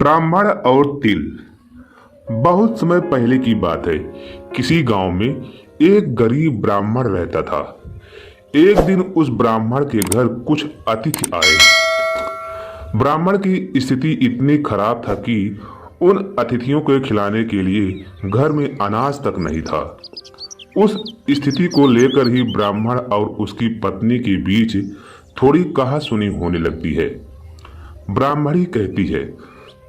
ब्राह्मण और तिल। बहुत समय पहले की बात है। किसी गांव में एक गरीब ब्राह्मण रहता था। एक दिन उस ब्राह्मण के घर कुछ अतिथि आए। ब्राह्मण की स्थिति इतनी खराब था कि उन अतिथियों को खिलाने के लिए घर में अनाज तक नहीं था। उस स्थिति को लेकर ही ब्राह्मण और उसकी पत्नी के बीच थोड़ी कहासुनी होने लगती है। ब्राह्मणी कहती है,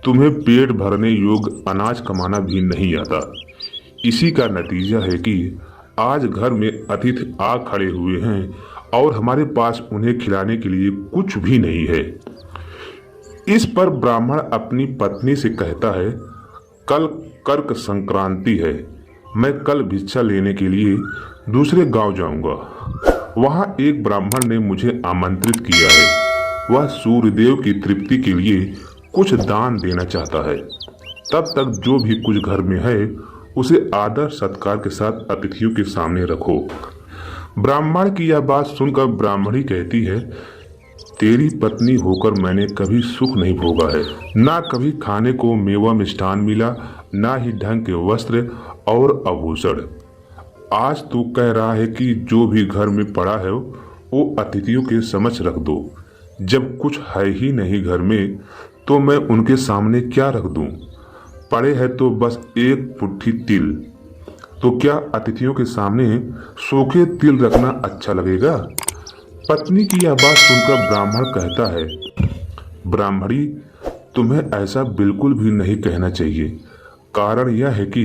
तुम्हें पेट भरने योग्य अनाज कमाना भी नहीं आता। इसी का नतीजा है कि आज घर में अतिथि आ खड़े हुए हैं और हमारे पास उन्हें खिलाने के लिए कुछ भी नहीं है। इस पर ब्राह्मण अपनी पत्नी से कहता है, कल कर्क संक्रांति है, मैं कल भिक्षा लेने के लिए दूसरे गांव जाऊंगा। वहां एक ब्राह्मण ने मुझे आमंत्रित किया है। वह सूर्यदेव की तृप्ति के लिए कुछ दान देना चाहता है। तब तक जो भी कुछ घर में है उसे आदर सत्कार के साथ अतिथियों के सामने रखो। ब्राह्मण की यह बात सुनकर ब्राह्मणी कहती है, तेरी पत्नी होकर मैंने कभी सुख नहीं भोगा है। ना कभी खाने को मेवा मिष्ठान मिला, ना ही ढंग के वस्त्र और आभूषण। आज तू कह रहा है कि जो भी घर में पड़ा है वो अतिथियों के समक्ष रख दो। जब कुछ है ही नहीं घर में तो मैं उनके सामने क्या रख दूं? पड़े है तो बस एक पुट्ठी तिल, तो क्या अतिथियों के सामने सूखे तिल रखना अच्छा लगेगा? पत्नी की यह बात सुनकर ब्राह्मण कहता है, ब्राह्मणी, तुम्हें ऐसा बिल्कुल भी नहीं कहना चाहिए। कारण यह है कि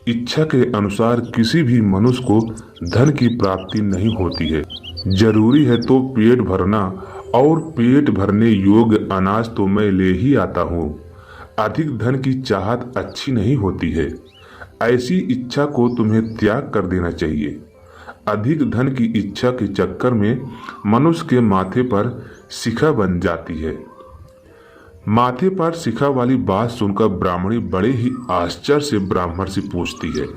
इच्छा के अनुसार किसी भी मनुष्य को धन की प्राप्ति नहीं होती है। जरूरी है तो पेट भरना, और पेट भरने योग्य अनाज तो मैं ले ही आता हूँ। अधिक धन की चाहत अच्छी नहीं होती है। ऐसी इच्छा को तुम्हें त्याग कर देना चाहिए। अधिक धन की इच्छा के चक्कर में मनुष्य के माथे पर शिखा बन जाती है। माथे पर शिखा वाली बात सुनकर ब्राह्मणी बड़े ही आश्चर्य से ब्राह्मण से पूछती है,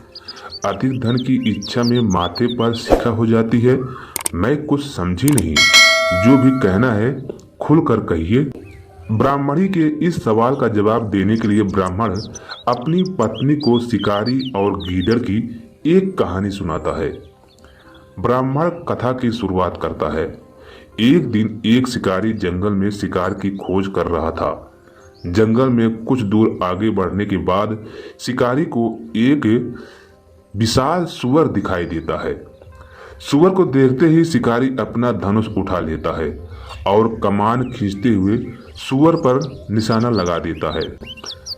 अधिक धन की इच्छा में माथे पर शिखा हो जाती है? मैं कुछ समझी नहीं। जो भी कहना है खुलकर कहिए। ब्राह्मणी के इस सवाल का जवाब देने के लिए ब्राह्मण अपनी पत्नी को शिकारी और गीदड़ की एक कहानी सुनाता है। ब्राह्मण कथा की शुरुआत करता है। एक दिन एक शिकारी जंगल में शिकार की खोज कर रहा था। जंगल में कुछ दूर आगे बढ़ने के बाद शिकारी को एक विशाल सुअर दिखाई देता है। सुअर को देखते ही शिकारी अपना धनुष उठा लेता है और कमान खींचते हुए सुअर पर निशाना लगा देता है।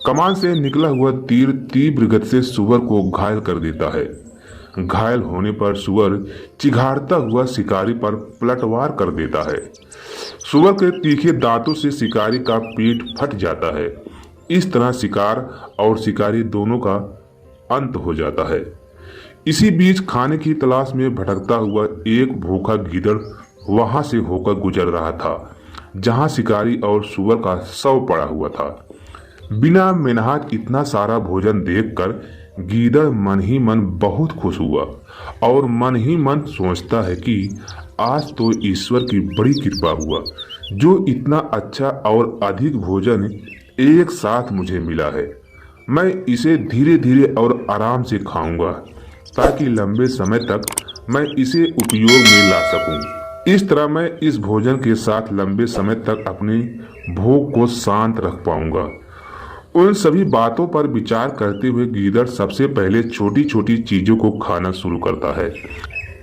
कमान से निकला हुआ तीर तीव्र गति से सुअर को घायल कर देता है। घायल होने पर सुअर चिघाड़ता हुआ शिकारी पर पलटवार कर देता है। सुअर के तीखे दांतों से शिकारी का पेट फट जाता है। इस तरह शिकार और शिकारी दोनों का अंत हो जाता है। इसी बीच खाने की तलाश में भटकता हुआ एक भूखा गीदड़ वहां से होकर गुजर रहा था, जहां शिकारी और सुअर का शव पड़ा हुआ था। बिना मेहनत इतना सारा भोजन देखकर गीदड़ मन ही मन बहुत खुश हुआ और मन ही मन सोचता है कि आज तो ईश्वर की बड़ी कृपा हुआ, जो इतना अच्छा और अधिक भोजन एक साथ मुझे मिला है। मैं इसे धीरे धीरे और आराम से खाऊंगा ताकि लंबे समय तक मैं इसे उपयोग में ला सकूं। इस तरह मैं इस भोजन के साथ लंबे समय तक अपनी भूख को शांत रख पाऊंगा। उन सभी बातों पर विचार करते हुए गीदड़ सबसे पहले छोटी छोटी चीजों को खाना शुरू करता है।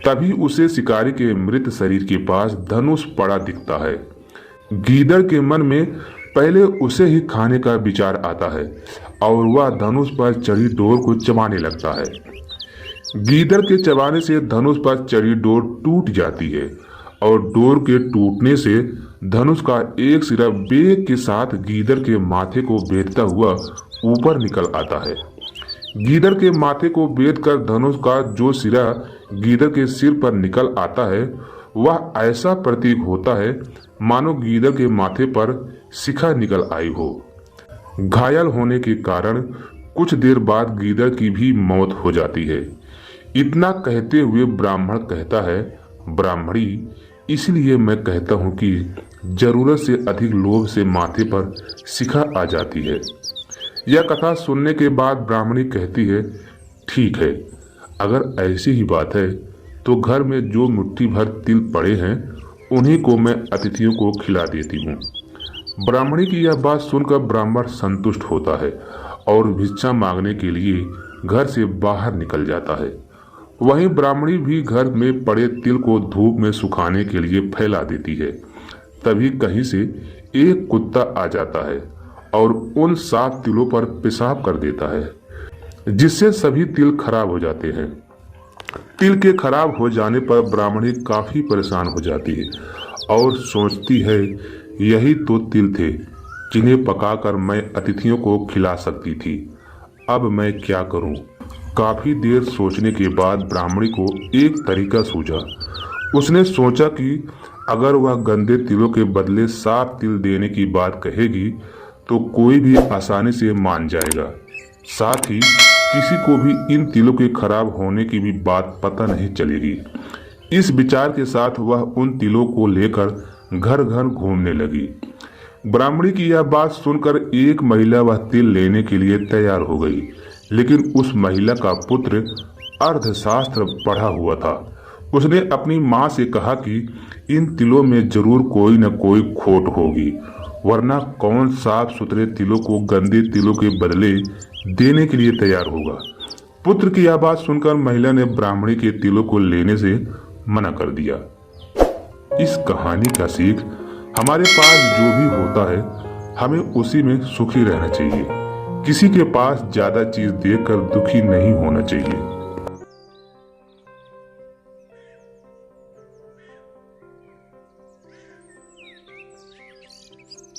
तभी उसे शिकारी के मृत शरीर के पास धनुष पड़ा दिखता है। गीदड़ के मन में पहले उसे ही खाने का विचार आता है और वह धनुष पर चढ़ी डोर को चबाने लगता है। गीदड़ के चबाने से धनुष पर चढ़ी डोर टूट जाती है और डोर के टूटने से धनुष का एक सिरा वेग के साथ गीदड़ के माथे को बेधता हुआ ऊपर निकल आता है। गीदड़ के माथे को बेधकर धनुष का जो सिरा गीदड़ के सिर पर निकल आता है वह ऐसा प्रतीक होता है मानो गीदड़ के माथे पर शिखा निकल आई हो। घायल होने के कारण कुछ देर बाद गीदड़ की भी मौत हो जाती है। इतना कहते हुए ब्राह्मण कहता है, ब्राह्मणी, इसलिए मैं कहता हूँ कि जरूरत से अधिक लोभ से माथे पर शिखा आ जाती है। यह कथा सुनने के बाद ब्राह्मणी कहती है, ठीक है, अगर ऐसी ही बात है तो घर में जो मुट्ठी भर तिल पड़े हैं उन्हीं को मैं अतिथियों को खिला देती हूँ। ब्राह्मणी की यह बात सुनकर ब्राह्मण संतुष्ट होता है और भिक्षा मांगने के लिए घर से बाहर निकल जाता है। वहीं ब्राह्मणी भी घर में पड़े तिल को धूप में सुखाने के लिए फैला देती है। तभी कहीं से एक कुत्ता आ जाता है और उन 7 तिलों पर पेशाब कर देता है, जिससे सभी तिल खराब हो जाते हैं। तिल के खराब हो जाने पर ब्राह्मणी काफी परेशान हो जाती है और सोचती है, यही तो तिल थे जिन्हें पकाकर मैं अतिथियों को खिला सकती थी। अब मैं क्या करूं? काफी देर सोचने के बाद ब्राह्मणी को एक तरीका सूझा। उसने सोचा कि अगर वह गंदे तिलों के बदले साफ तिल देने की बात कहेगी तो कोई भी आसानी से मान जाएगा। साथ ही किसी को भी इन तिलों के खराब होने की भी बात पता नहीं चलेगी। इस विचार के साथ वह उन तिलों को लेकर घर घर घूमने लगी। ब्राह्मणी की यह बात सुनकर एक महिला वह तिल लेने के लिए तैयार हो गई, लेकिन उस महिला का पुत्र अर्थशास्त्र पढ़ा हुआ था। उसने अपनी माँ से कहा कि इन तिलों में जरूर कोई न कोई खोट होगी, वरना कौन साफ सुथरे तिलों को गंदे तिलों के बदले देने के लिए तैयार होगा। पुत्र की यह बात सुनकर महिला ने ब्राह्मणी के तिलों को लेने से मना कर दिया। इस कहानी का सीख, हमारे पास जो भी होता है हमें उसी में सुखी रहना चाहिए। किसी के पास ज्यादा चीज देखकर दुखी नहीं होना चाहिए।